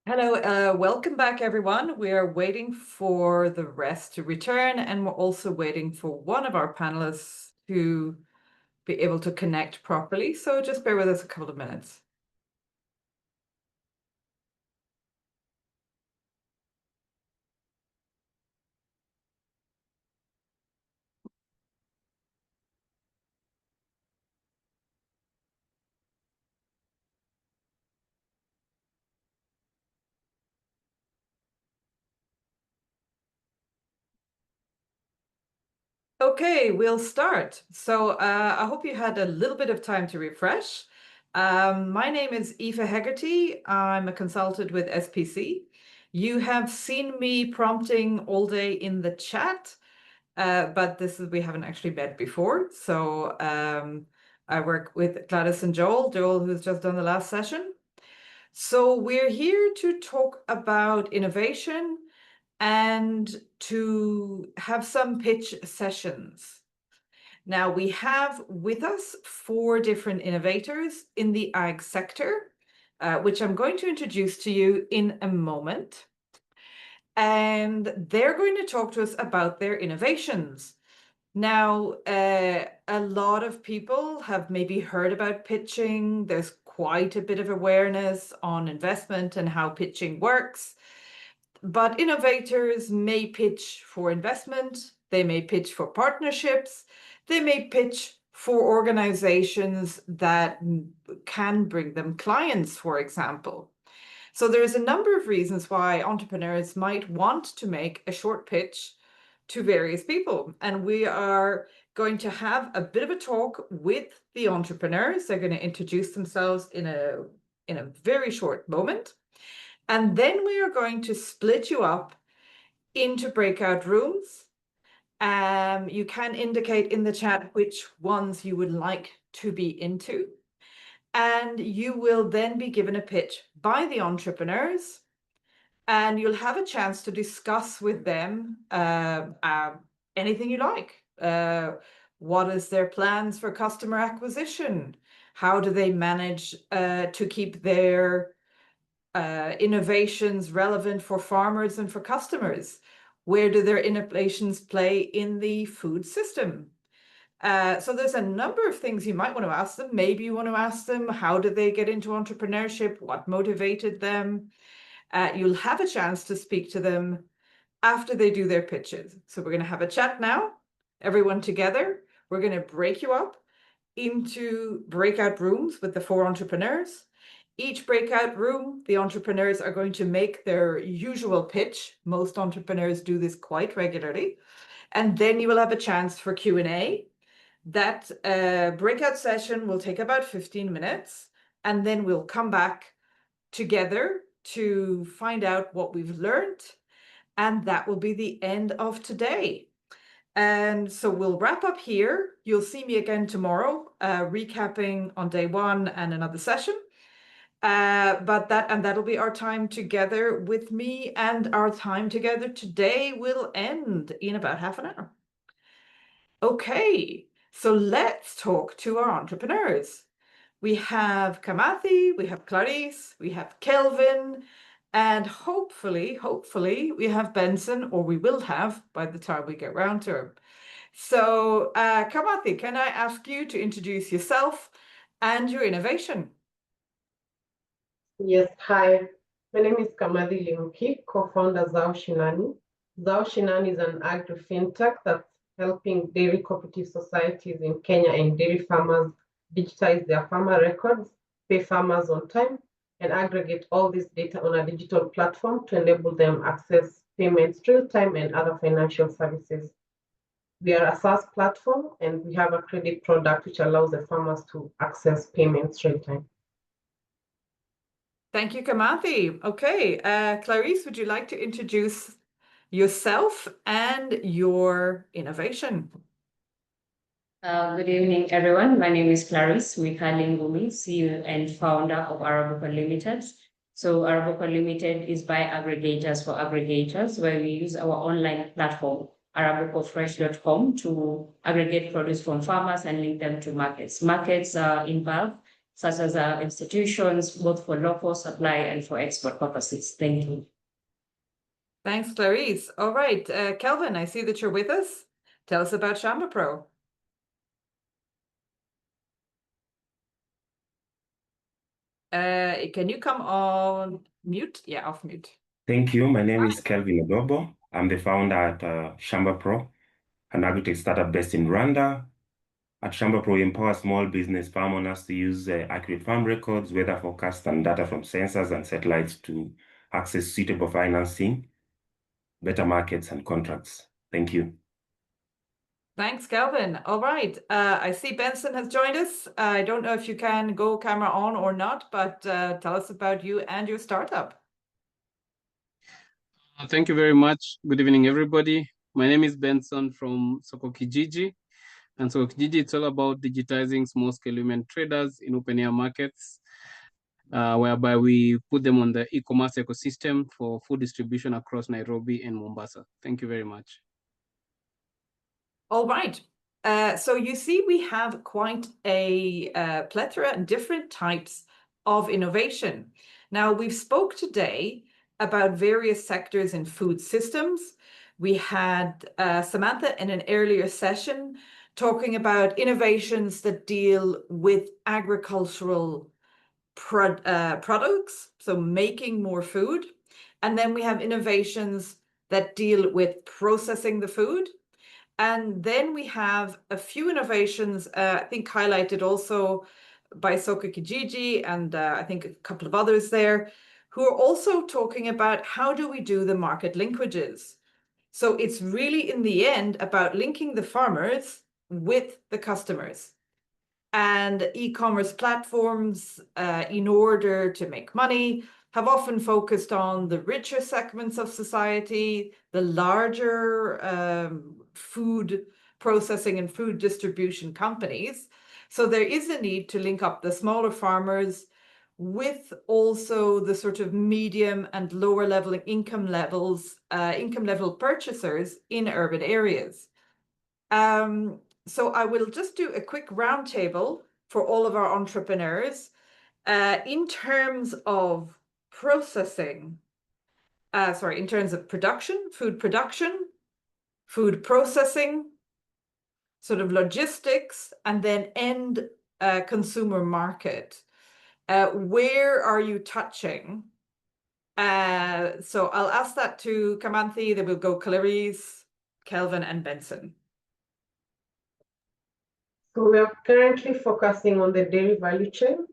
Hello, welcome back, everyone. We are waiting for the rest to return, and we're also waiting for one of our panelists to be able to connect properly. So just bear with us a couple of minutes. Okay, we'll start. So I hope you had a little bit of time to refresh. My name is Aoife Hegarty. I'm a consultant with SPC. You have seen me prompting all day in the chat, but we haven't actually met before. So I work with Gladys and Joel, who's just done the last session. So we're here to talk about innovation and to have some pitch sessions. Now, we have with us 4 different innovators in the ag sector, which I'm going to introduce to you in a moment. And they're going to talk to us about their innovations. Now, a lot of people have maybe heard about pitching. There's quite a bit of awareness on investment and how pitching works. But innovators may pitch for investment, they may pitch for partnerships, they may pitch for organizations that can bring them clients, for example. So there's a number of reasons why entrepreneurs might want to make a short pitch to various people. And we are going to have a bit of a talk with the entrepreneurs. They're going to introduce themselves in a very short moment. And then we are going to split you up into breakout rooms. You can indicate in the chat which ones you would like to be into. And you will then be given a pitch by the entrepreneurs, and you'll have a chance to discuss with them anything you like. What is their plans for customer acquisition? How do they manage to keep their innovations relevant for farmers and for customers? Where do their innovations play in the food system? So there's a number of things you might want to ask them. Maybe you want to ask them, how did they get into entrepreneurship? What motivated them? You'll have a chance to speak to them after they do their pitches. So we're going to have a chat now, everyone together. We're going to break you up into breakout rooms with the 4 entrepreneurs. Each breakout room, the entrepreneurs are going to make their usual pitch. Most entrepreneurs do this quite regularly. And then you will have a chance for Q&A. That breakout session will take about 15 minutes, and then we'll come back together to find out what we've learned, and that will be the end of today. And so we'll wrap up here. You'll see me again tomorrow, recapping on day 1 and another session. But that'll be our time together with me, and our time together today will end in about half an hour. Okay, so let's talk to our entrepreneurs. We have Kamathi, we have Clarice, we have Kelvin, and hopefully we have Benson, or we will have by the time we get round to him. So, Kamathi, can I ask you to introduce yourself and your innovation? Yes, hi. My name is Kamathi Limuki, co-founder Zao Shinani. Zao Shinani is an agri-fintech that's helping dairy cooperative societies in Kenya and dairy farmers digitize their farmer records, pay farmers on time, and aggregate all this data on a digital platform to enable them access payments real time and other financial services. We are a SaaS platform, and we have a credit product which allows the farmers to access payments real time. Thank you, Kamathi. Okay, Clarice, would you like to introduce yourself and your innovation? Good evening, everyone. My name is Clarice Wikali-Ngumi, CEO and founder of Arabica Limited. So Arabica Limited is by aggregators for aggregators, where we use our online platform, arabicofresh.com, to aggregate produce from farmers and link them to markets. Markets are in bulk, such as our institutions, both for local supply and for export purposes. Thank you. Thanks, Clarice. All right, Kelvin, I see that you're with us. Tell us about ShambaPro. Can you come on mute? Yeah, off mute. Thank you. My name is Kelvin Ogobo. I'm the founder at ShambaPro, an agri-tech startup based in Rwanda. At ShambaPro, we empower small business farm owners to use accurate farm records, weather forecasts, and data from sensors and satellites to access suitable financing, better markets, and contracts. Thank you. Thanks, Kelvin. All right, I see Benson has joined us. I don't know if you can go camera on or not, but tell us about you and your startup. Thank you very much. Good evening, everybody. My name is Benson from Soko Kijiji. And Soko Kijiji, it's all about digitizing small-scale women traders in open-air markets, whereby we put them on the e-commerce ecosystem for food distribution across Nairobi and Mombasa. Thank you very much. All right. So you see, we have quite a plethora and different types of innovation. Now, we've spoke today about various sectors in food systems. We had Samantha in an earlier session talking about innovations that deal with agricultural products, so making more food. And then we have innovations that deal with processing the food. And then we have a few innovations, I think highlighted also by Soko Kijiji and I think a couple of others there, who are also talking about how do we do the market linkages. So it's really in the end about linking the farmers with the customers. And e-commerce platforms, in order to make money, have often focused on the richer segments of society, the larger food processing and food distribution companies. So there is a need to link up the smaller farmers with also the sort of medium and lower level income level purchasers in urban areas. So I will just do a quick roundtable for all of our entrepreneurs in terms of processing, in terms of production, food processing, sort of logistics, and then end consumer market. Where are you touching? So I'll ask that to Kamanthi, then we'll go Clarice, Kelvin, and Benson. So we are currently focusing on the dairy value chain,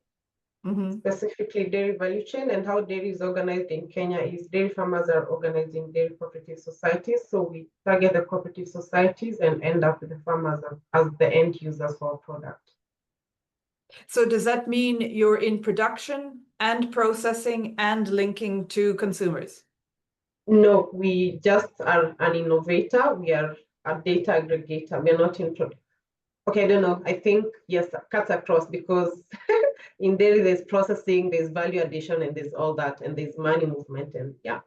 specifically dairy value chain, and how dairy is organized in Kenya is dairy farmers are organized in dairy cooperative societies. So we target the cooperative societies and end up with the farmers as the end users for our product. So does that mean you're in production and processing and linking to consumers? No, we just are an innovator. We are a data aggregator. We are not in production. Okay, I don't know. I think, yes, cuts across because in dairy there's processing, there's value addition, and there's all that, and there's money movement, and yeah.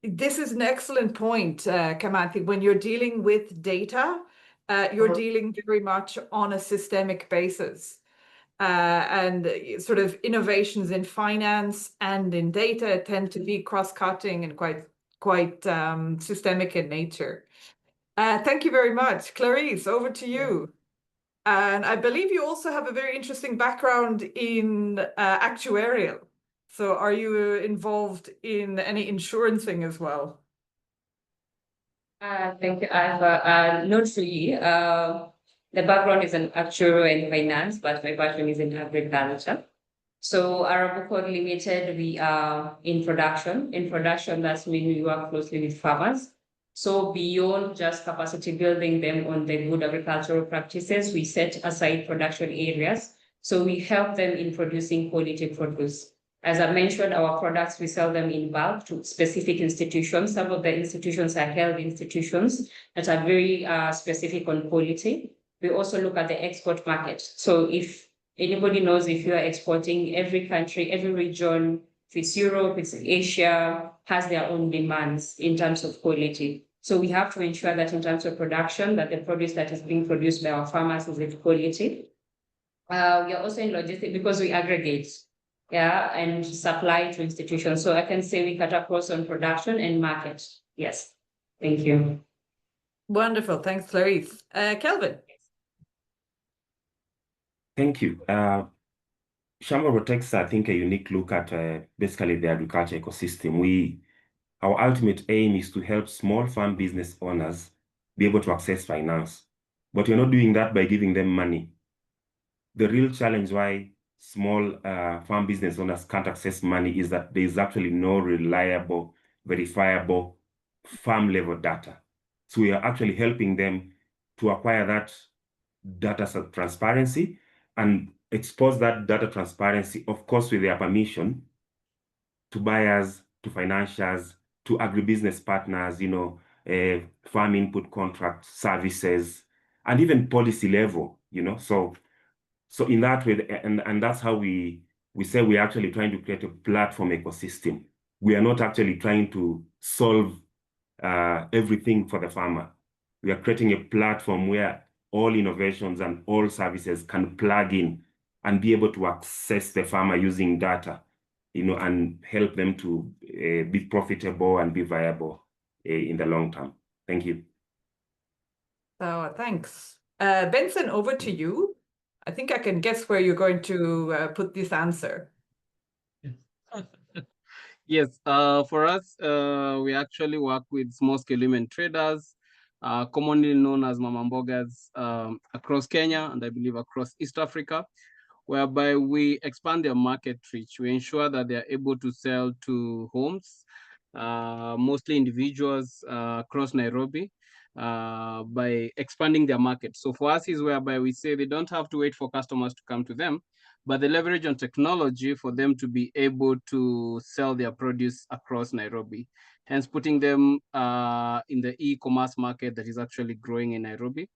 This is an excellent point, Kamanthi. When you're dealing with data, you're dealing very much on a systemic basis. And sort of innovations in finance and in data tend to be cross-cutting and quite systemic in nature. Thank you very much. Clarice, over to you. And I believe you also have a very interesting background in actuarial. So are you involved in any insurancing as well? Thank you, Alpha. Not really. The background is in actuarial and finance, but my passion is in agriculture. So Arabukon Limited, we are in production. In production, that means we work closely with farmers. So beyond just capacity building them on the good agricultural practices, we set aside production areas. So we help them in producing quality produce. As I mentioned, our products, we sell them in bulk to specific institutions. Some of the institutions are health institutions that are very specific on quality. We also look at the export market. So if anybody knows if you are exporting, every country, every region, if it's Europe, it's Asia, has their own demands in terms of quality. So we have to ensure that in terms of production, that the produce that is being produced by our farmers is of quality. We are also in logistics because we aggregate, yeah, and supply to institutions. So I can say we cut across on production and market. Yes, thank you. Wonderful. Thanks, Clarice. Kelvin. Thank you. Shambapro takes, I think, a unique look at basically the agriculture ecosystem. Our ultimate aim is to help small farm business owners be able to access finance, but we're not doing that by giving them money. The real challenge why small farm business owners can't access money is that there is actually no reliable, verifiable farm level data. So we are actually helping them to acquire that data transparency and expose that data transparency, of course, with their permission, to buyers, to financiers, to agribusiness partners, farm input contract services, and even policy level, So in that way, and that's how we say we're actually trying to create a platform ecosystem. We are not actually trying to solve everything for the farmer. We are creating a platform where all innovations and all services can plug in and be able to access the farmer using data, and help them to be profitable and be viable in the long term. Thank you. So thanks. Benson, over to you. I think I can guess where you're going to put this answer. Yes, for us, we actually work with small-scale women traders, commonly known as mama mbogas, across Kenya and I believe across East Africa, whereby we expand their market reach. We ensure that they are able to sell to homes, mostly individuals across Nairobi, by expanding their market. So for us is whereby we say they don't have to wait for customers to come to them, but they leverage on technology for them to be able to sell their produce across Nairobi, hence putting them in the e-commerce market that is actually growing in Nairobi.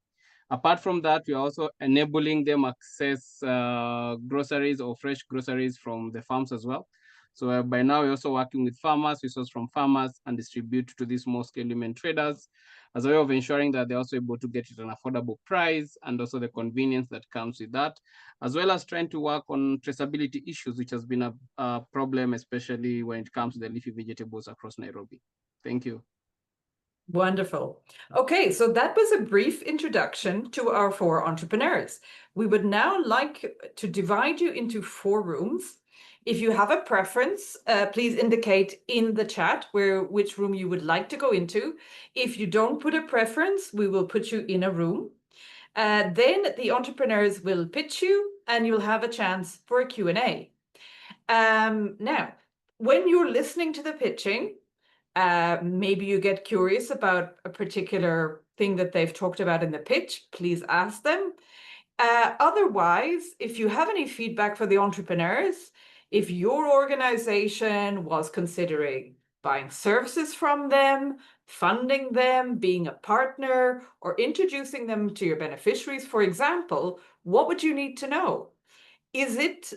Apart from that, we are also enabling them access groceries or fresh groceries from the farms as well. So by now, we're also working with farmers, we source from farmers and distribute to these small-scale women traders as a way of ensuring that they're also able to get it at an affordable price and also the convenience that comes with that, as well as trying to work on traceability issues, which has been a problem, especially when it comes to the leafy vegetables across Nairobi. Thank you. Wonderful. Okay, so that was a brief introduction to our 4 entrepreneurs. We would now like to divide you into 4 rooms. If you have a preference, please indicate in the chat which room you would like to go into. If you don't put a preference, we will put you in a room. Then the entrepreneurs will pitch you and you'll have a chance for a Q&A. Now, when you're listening to the pitching, maybe you get curious about a particular thing that they've talked about in the pitch, please ask them. Otherwise, if you have any feedback for the entrepreneurs, if your organization was considering buying services from them, funding them, being a partner, or introducing them to your beneficiaries, for example, what would you need to know? Is it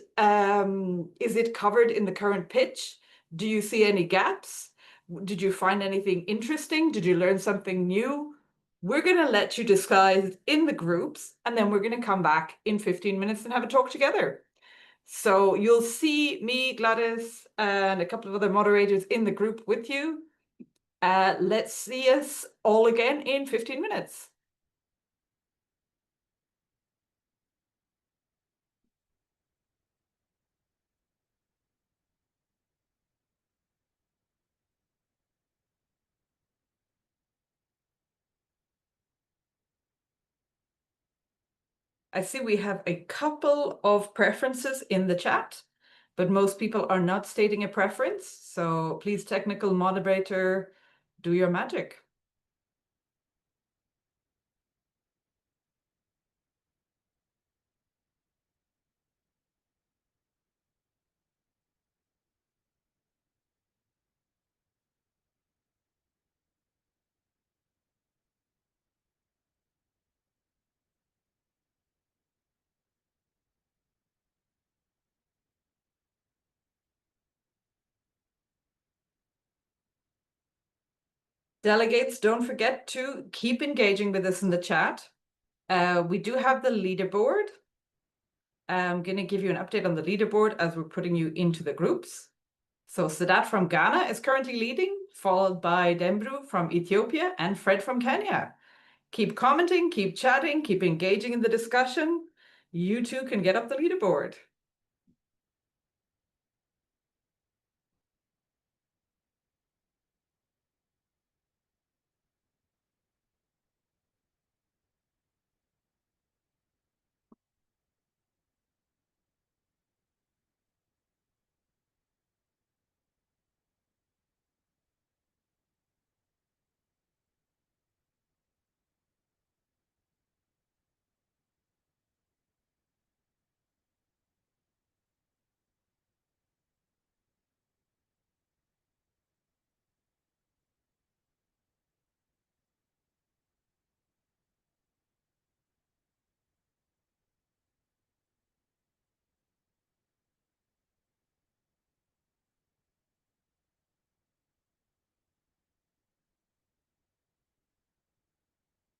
covered in the current pitch? Do you see any gaps? Did you find anything interesting? Did you learn something new? We're going to let you decide in the groups, and then we're going to come back in 15 minutes and have a talk together. So you'll see me, Gladys, and a couple of other moderators in the group with you. Let's see us all again in 15 minutes. I see we have a couple of preferences in the chat, but most people are not stating a preference. So please, technical moderator, do your magic. Delegates, don't forget to keep engaging with us in the chat. We do have the leaderboard. I'm going to give you an update on the leaderboard as we're putting you into the groups. So Sadat from Ghana is currently leading, followed by Dembru from Ethiopia and Fred from Kenya. Keep commenting, keep chatting, keep engaging in the discussion. You too can get up the leaderboard.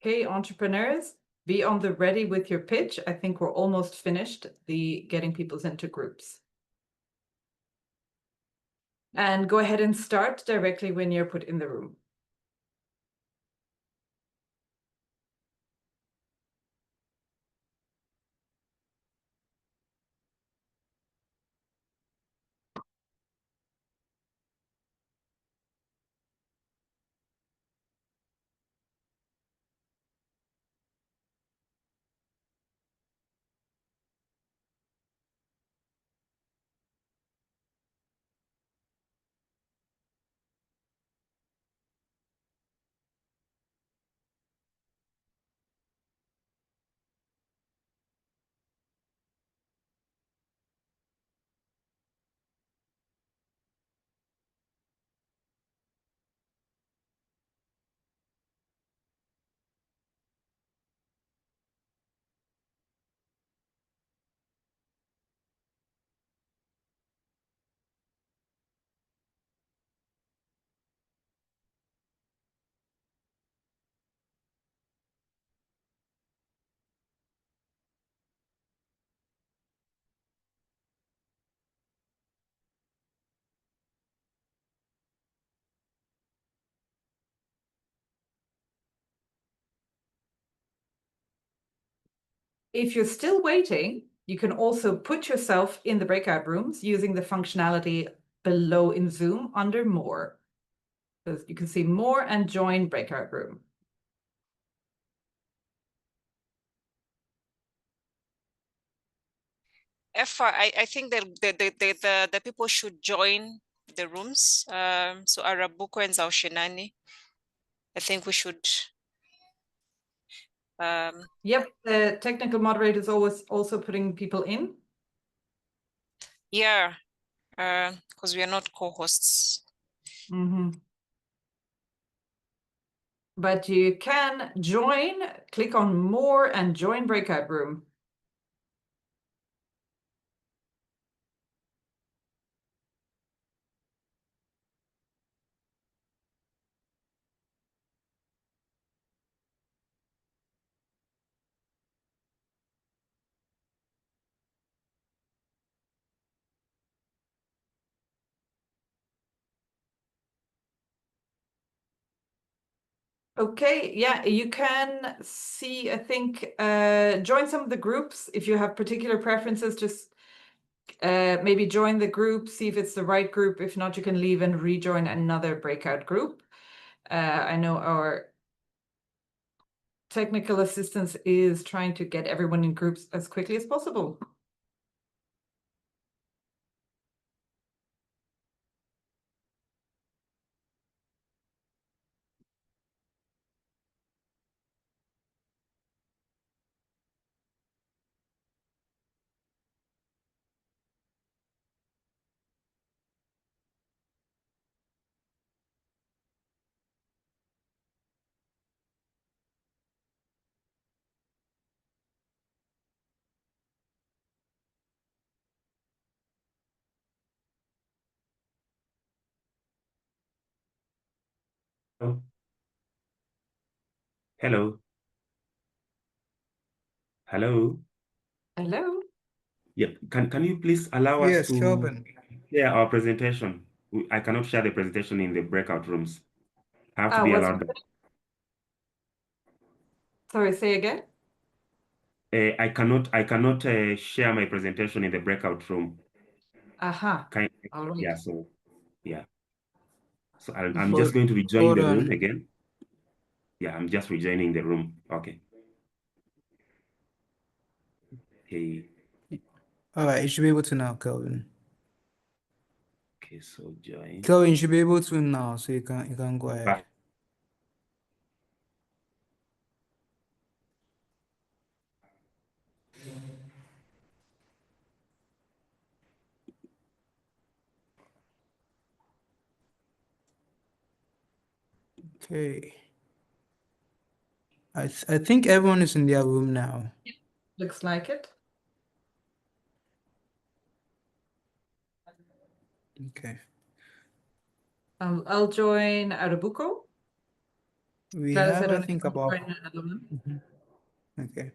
Okay, entrepreneurs, be on the ready with your pitch. I think we're almost finished the getting people into groups. And go ahead and start directly when you're put in the room. If you're still waiting, you can also put yourself in the breakout rooms using the functionality below in Zoom under More. So you can see More and join breakout room. I think that the people should join the rooms. So Arabuko and Zaushinani, I think we should. Yep, the technical moderator is always also putting people in. Yeah, because we are not co-hosts. But you can join, click on More and join breakout room. Okay, yeah, you can see, I think, join some of the groups. If you have particular preferences, just maybe join the group, see if it's the right group. If not, you can leave and rejoin another breakout group. I know our technical assistance is trying to get everyone in groups as quickly as possible. Oh. Hello. Hello. Hello. Yeah, can you please allow us Yes, to Kelvin. share our presentation? I cannot share the presentation in the breakout rooms. I have to Ah, be what's allowed. Sorry, say again. I cannot share my presentation in the breakout room. Aha. Kind All right. Yeah, so yeah. So I'm just going to rejoin Hold the room on. again. Yeah, I'm just rejoining the room. Okay. Hey, All right, you should be able to now, Kelvin. okay, so join. Kelvin, you should be able to now, so you can go ahead. Ah, Okay. I think everyone is in their room now. Looks like it. Okay. I'll join Arabuko. We Gladys, I have, I don't know if think, you about. join another one. Mhm. Okay.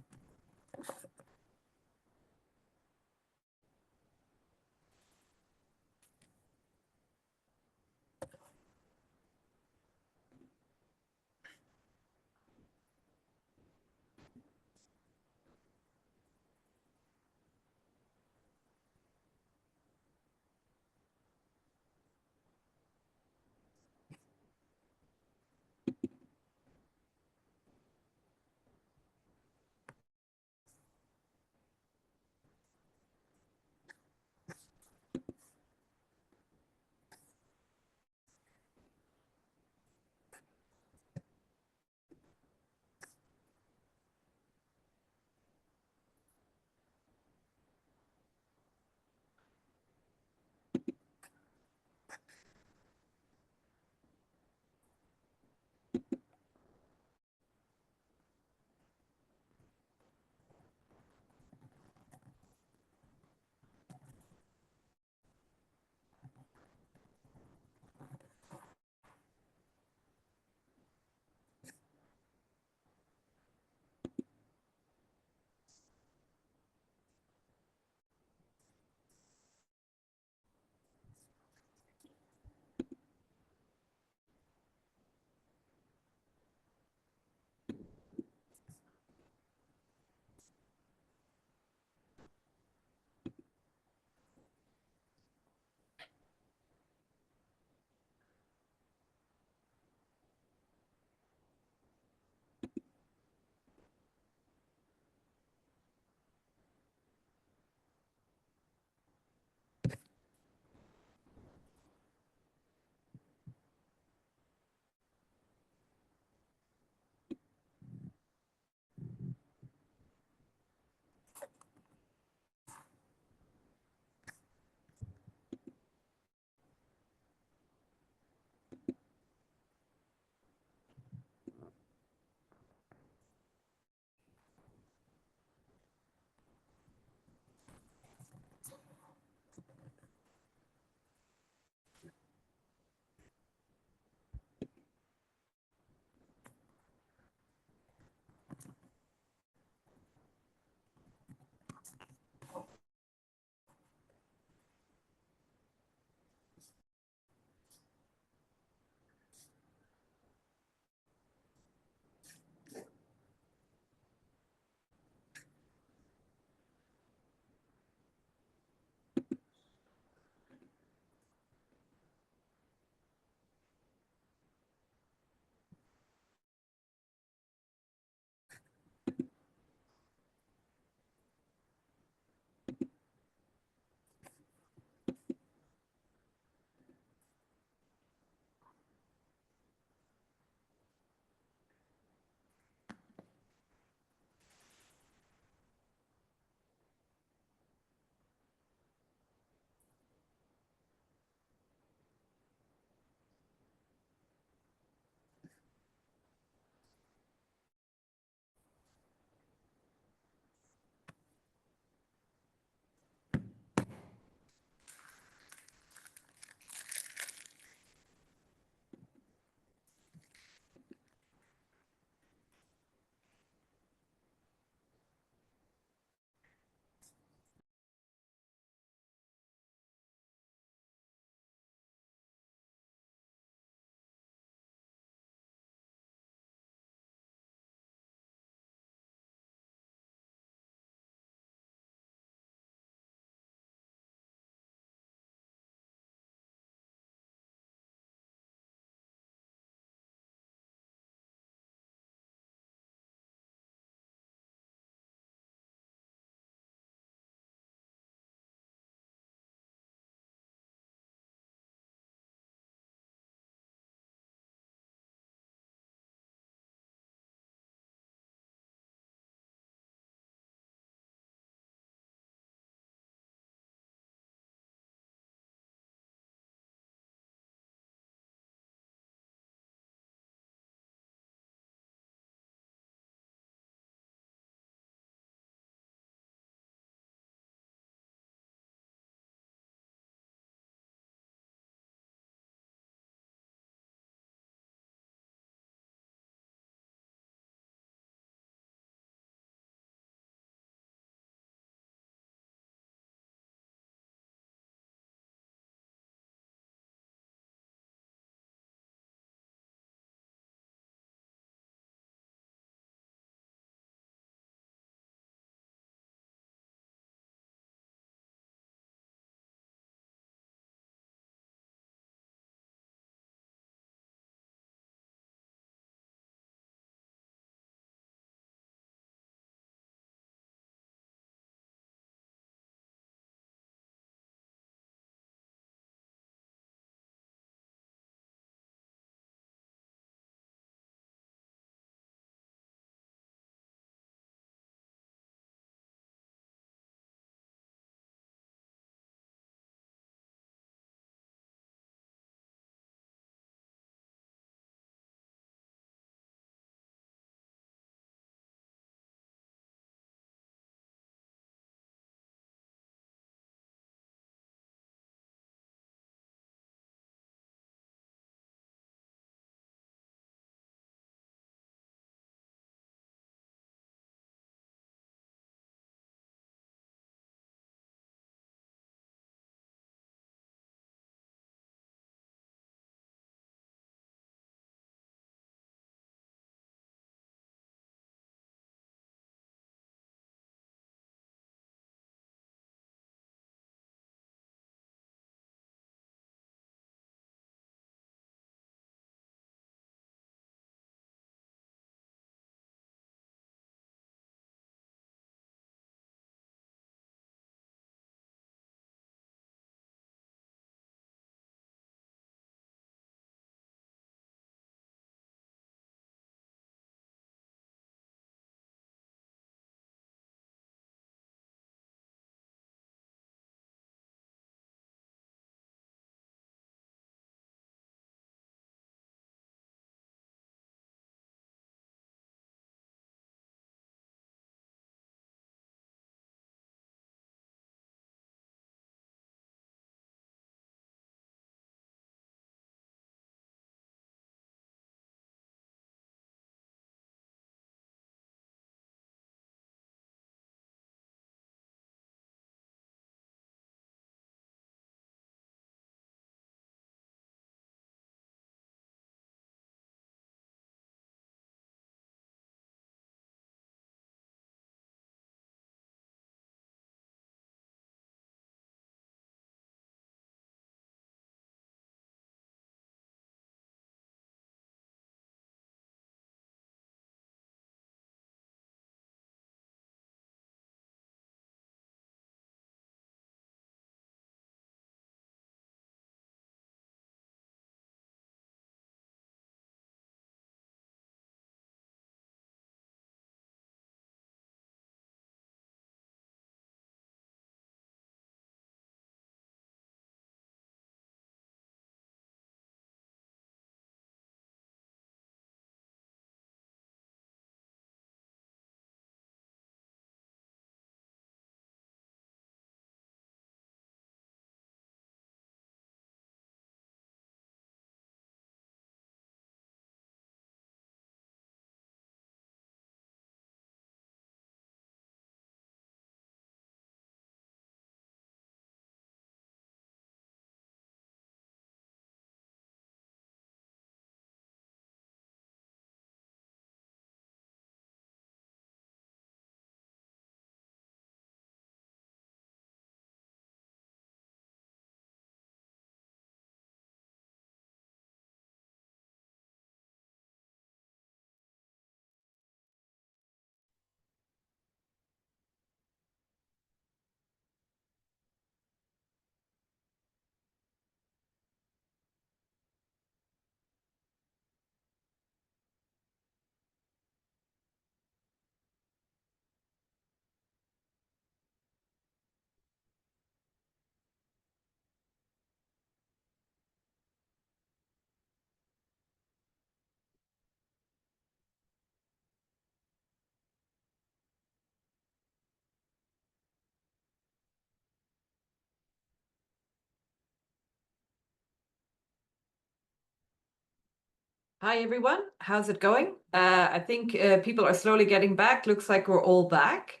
Hi, everyone. How's it going? I think people are slowly getting back. Looks like we're all back.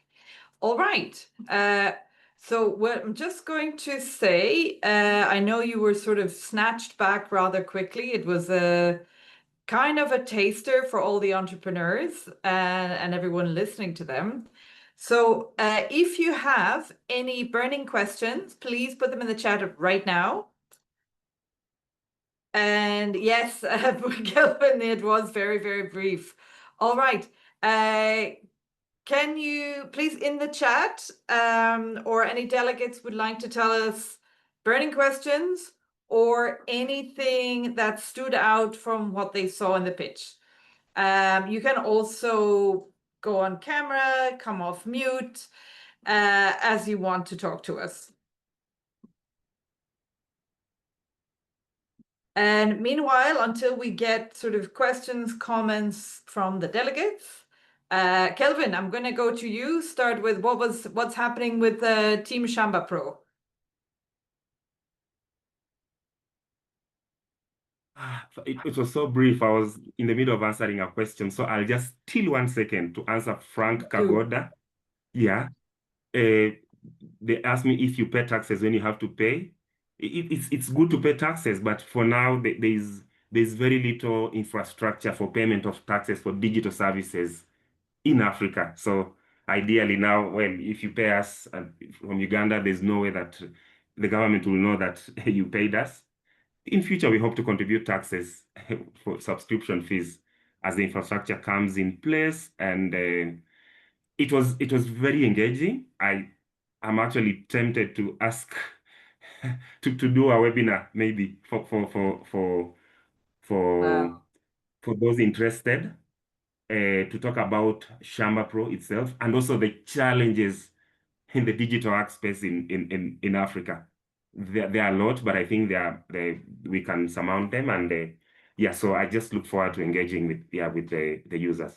All right. So what I'm just going to say, I know you were sort of snatched back rather quickly. It was a kind of a taster for all the entrepreneurs and everyone listening to them. So if you have any burning questions, please put them in the chat right now. And yes, Kelvin, it was very, very brief. All right. Can you please in the chat or any delegates would like to tell us burning questions or anything that stood out from what they saw in the pitch? You can also go on camera, come off mute as you want to talk to us. And meanwhile, until we get sort of questions, comments from the delegates, Kelvin, I'm going to go to you. Start with what's happening with Team Shamba Pro. It was so brief. I was in the middle of answering a question, so I'll just steal 1 second to answer Frank Kagoda. Yeah. They asked me if you pay taxes when you have to pay. It's good to pay taxes, but for now there's very little infrastructure for payment of taxes for digital services in Africa. So ideally now, well, if you pay us from Uganda, there's no way that the government will know that you paid us. In future, we hope to contribute taxes for subscription fees as the infrastructure comes in place, and it was very engaging. I'm actually tempted to ask to do a webinar maybe for those interested to talk about Shamba Pro itself and also the challenges in the digital art space in Africa. There are a lot, but I think we can surmount them, and yeah. So I just look forward to engaging with the users.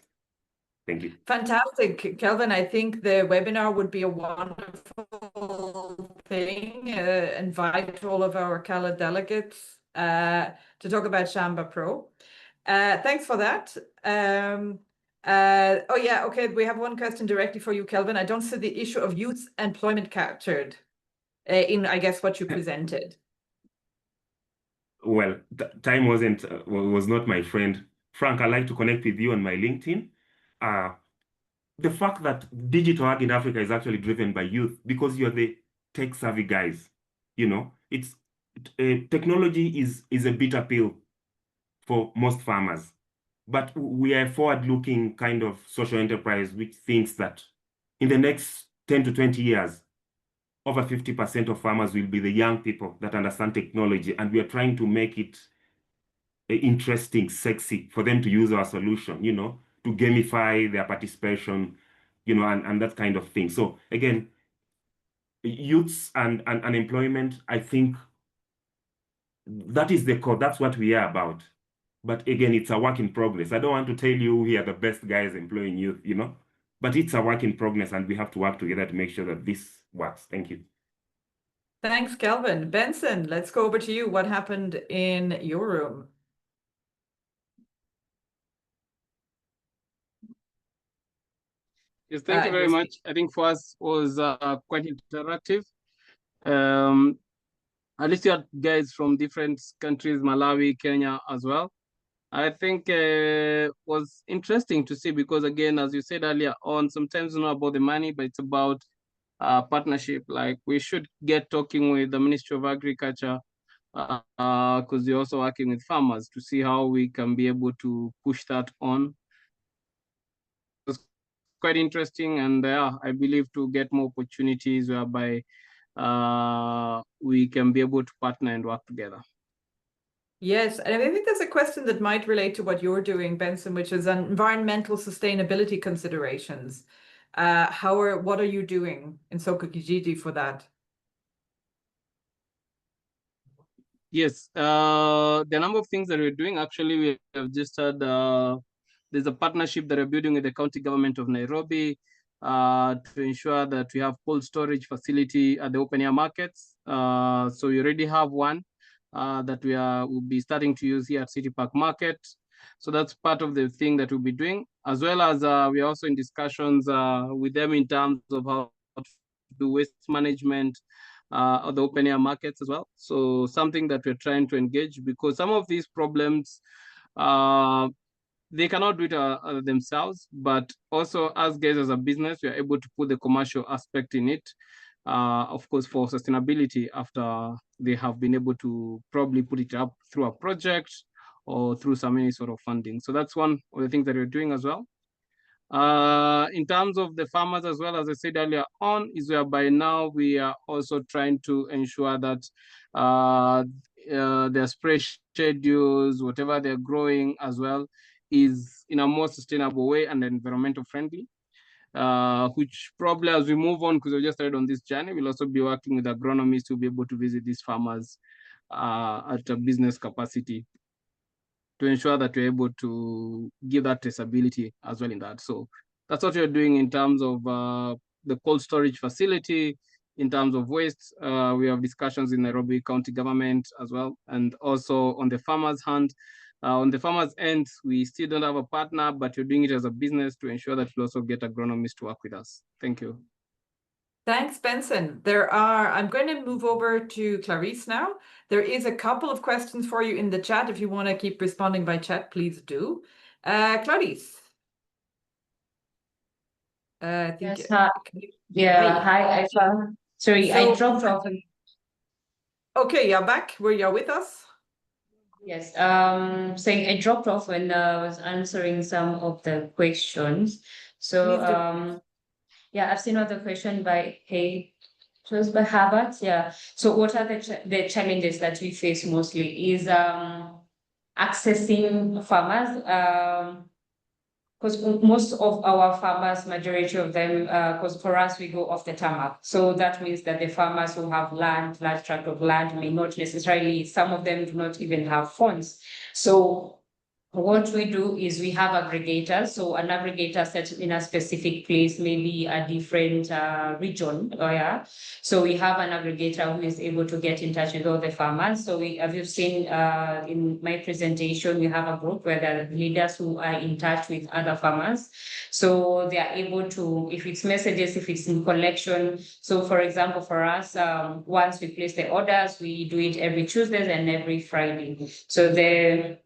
Thank you. Fantastic, Kelvin. I think the webinar would be a wonderful thing. Invite all of our CALA delegates to talk about Shamba Pro. Thanks for that. Oh yeah, okay. We have one question directly for you, Kelvin. I don't see the issue of youth employment captured in, I guess, what you presented. Well, time was not my friend. Frank, I'd like to connect with you on my LinkedIn. The fact that digital ag in Africa is actually driven by youth because you're the tech savvy guys. You know, it's technology is a bitter pill for most farmers, but we are a forward-looking kind of social enterprise which thinks that in the next 10 to 20 years, over 50% of farmers will be the young people that understand technology, and we are trying to make it interesting, sexy for them to use our solution, you know, to gamify their participation, you know, and that kind of thing. So again, youths and unemployment, I think that is the core. That's what we are about. But again, it's a work in progress. I don't want to tell you we are the best guys employing youth, you know, but it's a work in progress, and we have to work together to make sure that this works. Thank you. Thanks, Kelvin. Benson, let's go over to you. What happened in your room? Yes, thank you very much. I think for us was quite interactive. At least you had guys from different countries, Malawi, Kenya as well. I think was interesting to see because again, as you said earlier on, sometimes it's not about the money, but it's about partnership. Like we should get talking with the Ministry of Agriculture because we're also working with farmers to see how we can be able to push that on. It's quite interesting, and I believe to get more opportunities whereby we can be able to partner and work together. Yes, and I think there's a question that might relate to what you're doing, Benson, which is environmental sustainability considerations. What are you doing in Soko Kijiji for that? Yes, the number of things that we're doing, actually, we have just had, there's a partnership that we're building with the county government of Nairobi to ensure that we have cold storage facility at the open air markets. So we already have one that we'll be starting to use here at City Park Market. So that's part of the thing that we'll be doing, as well as we're also in discussions with them in terms of how to do waste management of the open air markets as well. So something that we're trying to engage, because some of these problems, they cannot do it themselves, but also as guys as a business, we are able to put the commercial aspect in it, of course, for sustainability after they have been able to probably put it up through a project or through some any sort of funding. So that's one of the things that we're doing as well. In terms of the farmers, as well, as I said earlier on, is whereby now we are also trying to ensure that their spray schedules, whatever they're growing as well, is in a more sustainable way and environmental friendly. Which probably as we move on, because we just started on this journey, we'll also be working with agronomists to be able to visit these farmers at a business capacity to ensure that we're able to give that traceability as well in that. So that's what we're doing in terms of the cold storage facility. In terms of waste, we have discussions in Nairobi County government as well, and also on the farmers' hand. On the farmers' end, we still don't have a partner, but we're doing it as a business to ensure that we also get agronomists to work with us. Thank you. Thanks, Benson. I'm going to move over to Clarice now. There is a couple of questions for you in the chat. If you want to keep responding by chat, please do. Clarice. I think. Yes, hi. Yeah, hi, Aisha. Sorry, I dropped off. Okay, you're back. You're with us? Yes, saying I dropped off when I was answering some of the questions. So, yeah, I've seen another question by it was by Herbert. Yeah. So what are the challenges that we face mostly is accessing farmers. Because most of our farmers, majority of them, because for us, we go off the tarmac. So that means that the farmers who have land, large tract of land, may not necessarily, some of them do not even have phones. So what we do is we have aggregators. So an aggregator set in a specific place, maybe a different region. Yeah. So we have an aggregator who is able to get in touch with all the farmers. So have you seen in my presentation, we have a group where there are leaders who are in touch with other farmers. So they are able to, if it's messages, if it's in collection. So for example, for us, once we place the orders, we do it every Tuesdays and every Friday. So the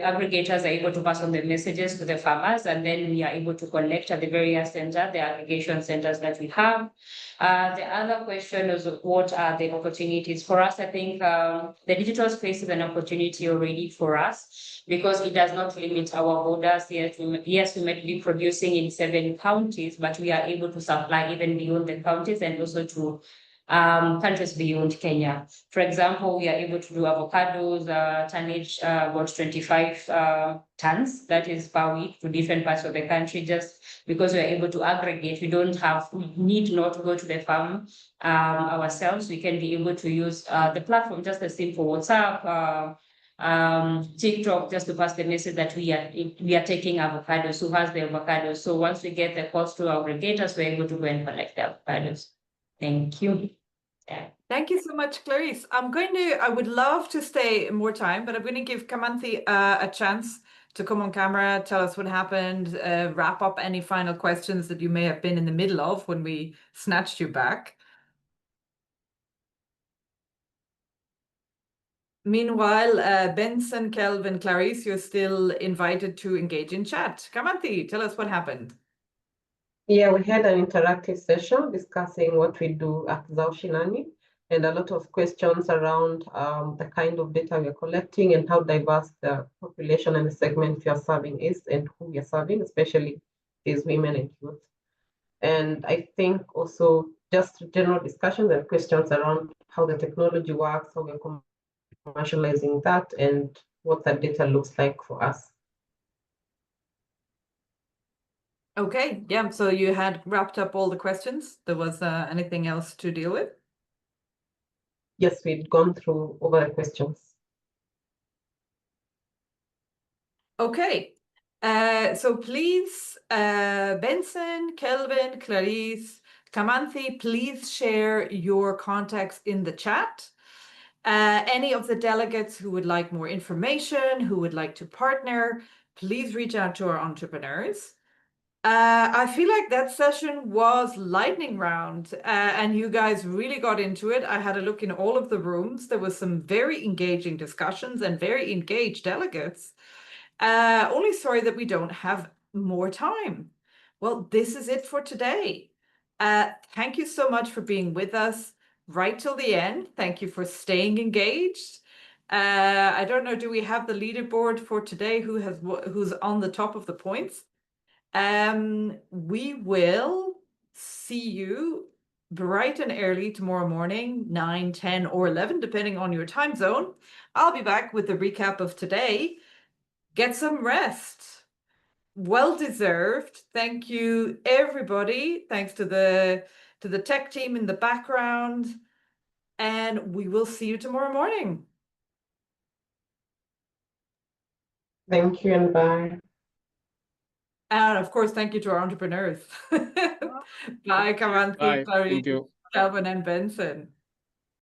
aggregators are able to pass on the messages to the farmers, and then we are able to collect at the various centers, the aggregation centers that we have. The other question is, what are the opportunities for us? I think the digital space is an opportunity already for us because it does not limit our borders. Yes, we might be producing in 7 counties, but we are able to supply even beyond the counties and also to countries beyond Kenya. For example, we are able to do avocados, tonnage about 25 tons, that is per week, to different parts of the country, just because we are able to aggregate. We need not to go to the farm ourselves. We can be able to use the platform, just a simple WhatsApp, TikTok, just to pass the message that we are taking avocados, who has the avocados. So once we get the calls to aggregators, we're able to go and collect the avocados. Thank you. Yeah. Thank you so much, Clarice. I would love to stay more time, but I'm going to give Kamanthi a chance to come on camera, tell us what happened, wrap up any final questions that you may have been in the middle of when we snatched you back. Meanwhile, Benson, Kelvin, Clarice, you're still invited to engage in chat. Kamanthi, tell us what happened. Yeah, we had an interactive session discussing what we do at Zao Shinani, and a lot of questions around the kind of data we are collecting and how diverse the population and the segment we are serving is and who we are serving, especially these women and youth. And I think also just general discussions and questions around how the technology works, how we're commercializing that, and what that data looks like for us. Okay, yeah, so you had wrapped up all the questions. There was anything else to deal with? Yes, we'd gone through all the questions. Okay, so please, Benson, Kelvin, Clarice, Kamanthi, please share your contacts in the chat. Any of the delegates who would like more information, who would like to partner, please reach out to our entrepreneurs. I feel like that session was lightning round, and you guys really got into it. I had a look in all of the rooms. There was some very engaging discussions and very engaged delegates. Only sorry that we don't have more time. Well, this is it for today. Thank you so much for being with us right till the end. Thank you for staying engaged. I don't know, do we have the leaderboard for today? Who's on the top of the points? We will see you bright and early tomorrow morning, 9, 10, or 11, depending on your time zone. I'll be back with the recap of today. Get some rest. Well deserved. Thank you, everybody. Thanks to the tech team in the background. And we will see you tomorrow morning. Thank you and bye. And of course, thank you to our entrepreneurs. Bye, Karanthi, Bye. Clarice, Thank you. Calvin, and Benson.